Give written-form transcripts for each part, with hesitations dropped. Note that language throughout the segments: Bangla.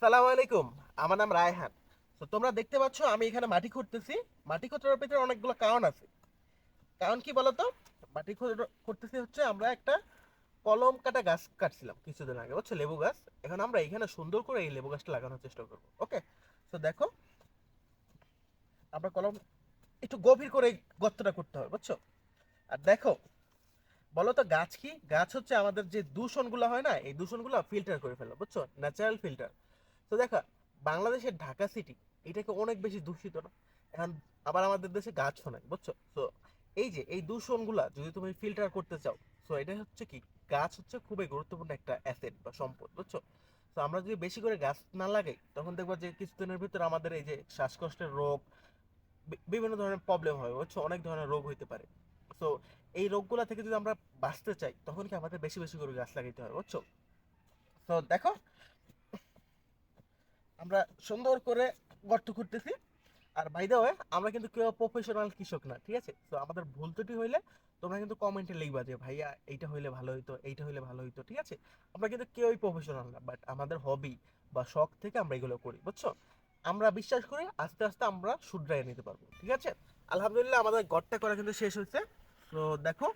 সালাম আলাইকুম। আমার নাম রায়হান। তো তোমরা দেখতে পাচ্ছ আমি এখানে মাটি খুঁড়তেছি। মাটি খোঁড়ার ভিতরে অনেকগুলো কারণ আছে। কারণ কি বলতো? করতেছি হচ্ছে আমরা একটা কলম কাটা গাছ কাটছিলাম কিছুদিন আগে, বুঝছো, লেবু গাছ। এখন আমরা এখানে সুন্দর করে এই লেবু গাছটা লাগানোর চেষ্টা করবো। ওকে, তো দেখো, আমরা কলম একটু গভীর করে গর্তটা করতে হবে, বুঝছো। আর দেখো, বলো তো গাছ কি? গাছ হচ্ছে আমাদের যে দূষণগুলো হয় না, এই দূষণগুলো ফিল্টার করে ফেলো, বুঝছো, ন্যাচারাল ফিল্টার। তো দেখো, বাংলাদেশের ঢাকা সিটি এটাকে অনেক বেশি দূষিত না? এখন আবার আমাদের দেশে গাছও নাই, বুঝছো। তো এই যে এই দূষণগুলা যদি তুমি ফিল্টার করতে চাও, তো এটা হচ্ছে কি, গাছ হচ্ছে খুবই গুরুত্বপূর্ণ একটা অ্যাসেট বা সম্পদ, বুঝছো। তো আমরা যদি বেশি করে গাছ না লাগাই, তখন দেখবো যে কিছুদিনের ভিতরে আমাদের এই যে শ্বাসকষ্টের রোগ, বিভিন্ন ধরনের প্রবলেম হয়, বুঝছো, অনেক ধরনের রোগ হইতে পারে। তো এই রোগগুলা থেকে যদি আমরা বাঁচতে চাই, তখন কি আমাদের বেশি বেশি করে গাছ লাগাইতে হবে, বুঝছো। তো দেখো, আমরা সুন্দর করে গর্ত করতেছি। আর বাই দ্য ওয়ে, আমরা কিন্তু কেউ প্রফেশনাল কৃষক না, ঠিক আছে। তো আমাদের ভুল ত্রুটি হইলে তোমরা কিন্তু কমেন্টে লিখবা যে ভাইয়া এইটা হইলে ভালো হইতো, এইটা হইলে ভালো হইতো, ঠিক আছে। আমরা কিন্তু কেউই প্রফেশনাল না, বাট আমাদের হবি বা শখ থেকে আমরা এগুলো করি, বুঝছো। আমরা বিশ্বাস করি আস্তে আস্তে আমরা শুধরাই নিতে পারবো, ঠিক আছে। আলহামদুলিল্লাহ, আমাদের গর্তটা করা কিন্তু শেষ হয়েছে। তো দেখো,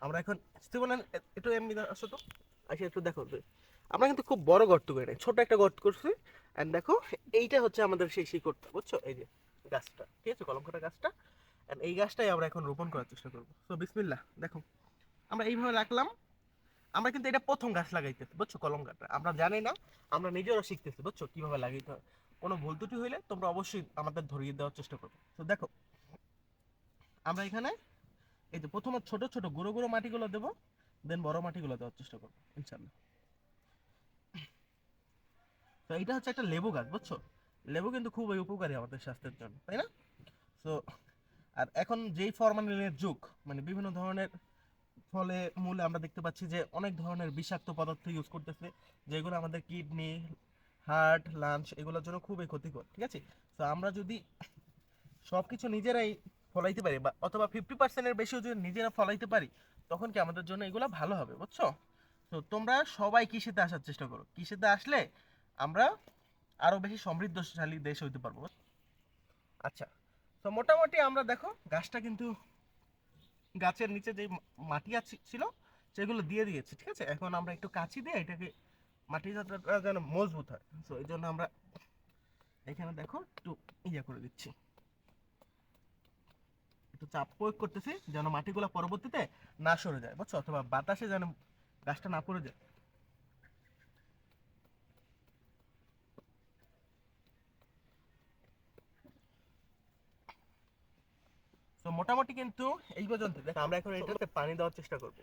আমরা এখন বলেন, একটু এমনি আসো তো, আচ্ছা একটু দেখো তো। আমরা কিন্তু খুব বড় গর্ত করি নাই, ছোট একটা গর্ত করছি। এন্ড দেখো, এইটা হচ্ছে আমাদের সেই শিকড়টা, বুঝছো, এই যে গাছটা, ঠিক আছে, কলম কাটা গাছটা। এন্ড এই গাছটাই আমরা এখন রোপণ করার চেষ্টা করবো। তো বিসমিল্লাহ, দেখো, আমরা এইভাবে রাখলাম। আমরা কিন্তু এটা প্রথম গাছ লাগাইতেছি, বুঝছো, কলম কাটা আমরা জানি না। আমরা নিজেরা শিখতেছি, বুঝছো, কিভাবে লাগাইতে হয়। কোনো ভুল ত্রুটি হইলে তোমরা অবশ্যই আমাদের ধরিয়ে দেওয়ার চেষ্টা করবে। তো দেখো, আমরা এখানে এই যে প্রথমে ছোট ছোট গুঁড়ো গুঁড়ো মাটিগুলো দেবো, দেন বড় মাটিগুলো দেওয়ার চেষ্টা করবো, ইনশাল্লাহ। তো এটা হচ্ছে একটা লেবু গাছ, বুঝছো। লেবু কিন্তু খুবই উপকারী আমাদের স্বাস্থ্যের জন্য, তাই না? তো আর এখন যেই ফরমালিনের যুগ, মানে বিভিন্ন ধরনের ফলে মূলে আমরা দেখতে পাচ্ছি যে অনেক ধরনের বিষাক্ত পদার্থ ইউজ করতেছে, যেগুলো আমাদের কিডনি, হার্ট, লাঞ্চ এগুলোর জন্য খুবই ক্ষতিকর, ঠিক আছে। তো আমরা যদি সবকিছু নিজেরাই ফলাইতে পারি, বা অথবা 50%-এর বেশিও যদি নিজেরা ফলাইতে পারি, তখন কি আমাদের জন্য এগুলো ভালো হবে, বুঝছো। তো তোমরা সবাই কৃষিতে আসার চেষ্টা করো। কৃষিতে আসলে আমরা আরো বেশি সমৃদ্ধশালী দেশ হইতে পারবো। আচ্ছা, তো মোটামুটি আমরা দেখো গাছটা কিন্তু গাছের নিচে যে মাটি আছে ছিল, সেগুলো দিয়ে দিয়েছি, ঠিক আছে। এখন আমরা একটু কাঁচি দিয়ে এটাকে মাটিটা যেন মজবুত হয়, তো এই জন্য আমরা এখানে দেখো একটু ইয়ে করে দিচ্ছি, একটু চাপ প্রয়োগ করতেছি, যেন মাটিগুলো পরবর্তীতে না সরে যায়, বুঝছো, অথবা বাতাসে যেন গাছটা না পড়ে যায়। তো মোটামুটি কিন্তু এই পর্যন্ত দেখ, আমরা এখন এটাতে পানি দেওয়ার চেষ্টা করব।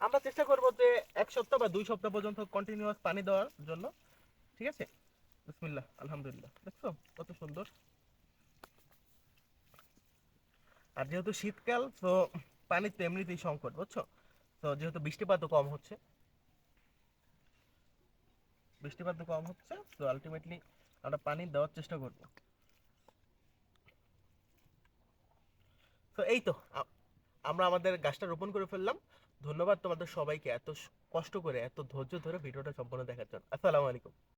আমরা চেষ্টা করব যে 1 সপ্তাহ বা 2 সপ্তাহ পর্যন্ত কন্টিনিউয়াস পানি দেওয়ার জন্য, ঠিক আছে। বিসমিল্লাহ, আলহামদুলিল্লাহ, দেখছো কত সুন্দর। আর যেহেতু শীতকাল, তো পানির তো এমনিতেই সংকট, বুঝছো। তো যেহেতু বৃষ্টিপাতও কম হচ্ছে, তো আলটিমেটলি আমরা পানি দেওয়ার চেষ্টা করব। তো এই তো, আমরা আমাদের গাছটা রোপণ করে ফেললাম। ধন্যবাদ তোমাদের সবাইকে এত কষ্ট করে, এত ধৈর্য ধরে ভিডিওটা সম্পূর্ণ দেখার জন্য। আসসালামু আলাইকুম।